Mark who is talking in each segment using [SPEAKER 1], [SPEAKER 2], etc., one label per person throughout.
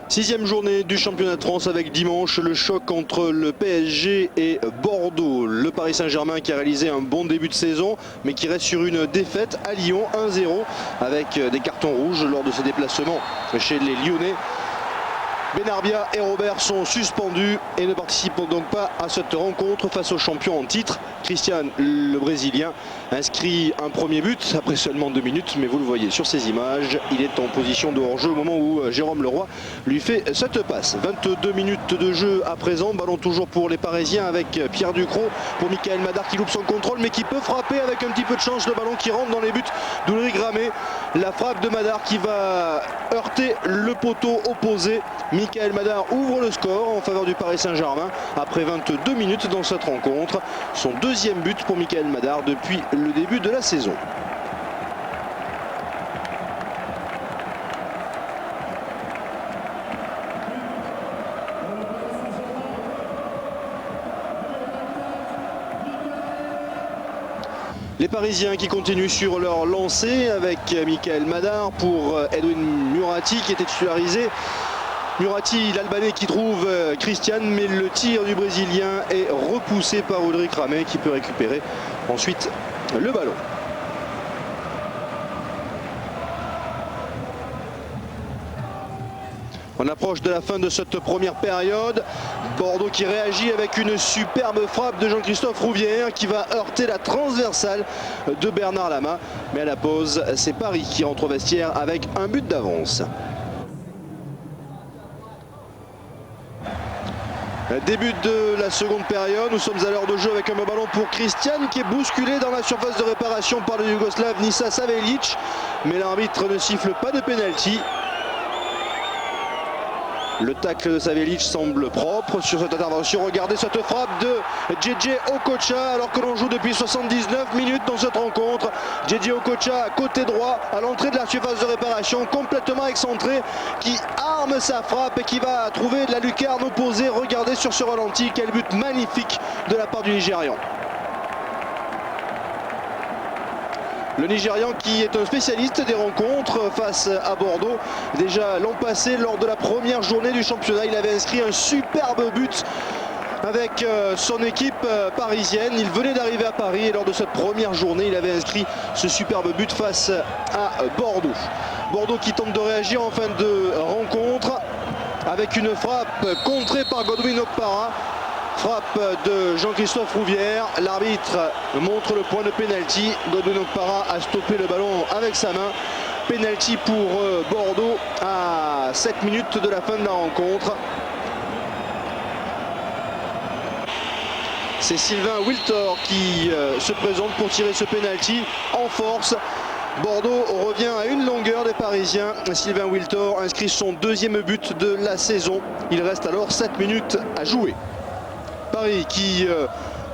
[SPEAKER 1] Sixième journée du championnat de France avec dimanche le choc entre le PSG et Bordeaux. Le Paris Saint-Germain qui a réalisé un bon début de saison mais qui reste sur une défaite à Lyon 1-0 avec des cartons rouges lors de ses déplacements chez les Lyonnais. Benarbia et Robert sont suspendus et ne participent donc pas à cette rencontre face au champion en titre. Christian, le Brésilien, inscrit un premier but après seulement 2 minutes, mais vous le voyez sur ces images, il est en position de hors-jeu au moment où Jérôme Leroy lui fait cette passe. 22 minutes de jeu à présent, ballon toujours pour les Parisiens avec Pierre Ducrot pour Michael Madar qui loupe son contrôle mais qui peut frapper avec un petit peu de chance, le ballon qui rentre dans les buts d'Ulrich Ramé. La frappe de Madar qui va heurter le poteau opposé. Michael Madar ouvre le score en faveur du Paris Saint-Germain après 22 minutes dans cette rencontre. Son deuxième but pour Michael Madar depuis le début de la saison. Les Parisiens qui continuent sur leur lancée avec Michael Madar pour Edwin Murati qui était titularisé. Murati, l'Albanais qui trouve Christian, mais le tir du Brésilien est repoussé par Ulrich Ramé qui peut récupérer ensuite le ballon. On approche de la fin de cette première période. Bordeaux qui réagit avec une superbe frappe de Jean-Christophe Rouvière qui va heurter la transversale de Bernard Lama. Mais à la pause, c'est Paris qui rentre au vestiaire avec un but d'avance. Début de la seconde période, nous sommes à l'heure de jeu avec un ballon pour Christian qui est bousculé dans la surface de réparation par le Yougoslave Nisa Savelic. Mais l'arbitre ne siffle pas de pénalty. Le tacle de Savelic semble propre sur cette intervention. Regardez cette frappe de JJ Okocha alors que l'on joue depuis 79 minutes dans cette rencontre. JJ Okocha à côté droit à l'entrée de la surface de réparation, complètement excentré, qui arme sa frappe et qui va trouver la lucarne opposée. Regardez sur ce ralenti, quel but magnifique de la part du Nigérian. Le Nigérian qui est un spécialiste des rencontres face à Bordeaux. Déjà l'an passé, lors de la première journée du championnat, il avait inscrit un superbe but avec son équipe parisienne. Il venait d'arriver à Paris et lors de cette première journée, il avait inscrit ce superbe but face à Bordeaux. Bordeaux qui tente de réagir en fin de rencontre avec une frappe contrée par Godwin Okpara. Frappe de Jean-Christophe Rouvière. L'arbitre montre le point de pénalty. Godwin Okpara a stoppé le ballon avec sa main. Pénalty pour Bordeaux à 7 minutes de la fin de la rencontre. C'est Sylvain Wiltor qui se présente pour tirer ce pénalty en force. Bordeaux revient à une longueur des Parisiens. Sylvain Wiltor inscrit son deuxième but de la saison. Il reste alors 7 minutes à jouer. Paris qui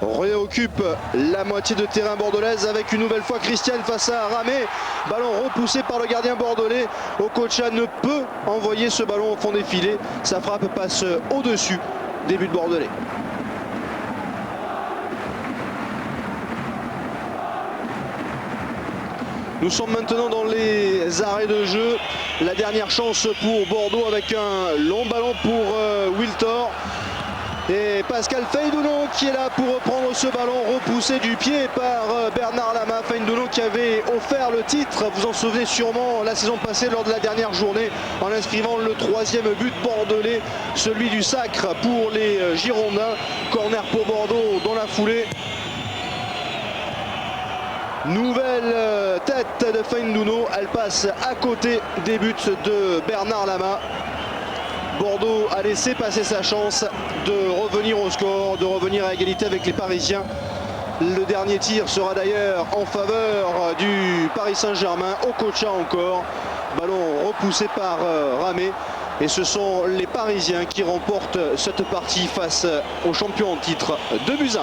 [SPEAKER 1] réoccupe la moitié de terrain bordelaise avec une nouvelle fois Christian face à Ramé. Ballon repoussé par le gardien bordelais. Okocha ne peut envoyer ce ballon au fond des filets. Sa frappe passe au-dessus des buts bordelais. Nous sommes maintenant dans les arrêts de jeu. La dernière chance pour Bordeaux avec un long ballon pour Wiltor. Et Pascal Feindounon qui est là pour reprendre ce ballon repoussé du pied par Bernard Lama. Feindounon qui avait offert le titre, vous en souvenez sûrement, la saison passée lors de la dernière journée en inscrivant le 3e but bordelais, celui du sacre pour les Girondins. Corner pour Bordeaux dans la foulée. Nouvelle tête de Feindounon, elle passe à côté des buts de Bernard Lama. Bordeaux a laissé passer sa chance de revenir au score, de revenir à égalité avec les Parisiens. Le dernier tir sera d'ailleurs en faveur du Paris Saint-Germain. Okocha encore. Ballon repoussé par Ramé. Et ce sont les Parisiens qui remportent cette partie face aux champions en titre 2-1.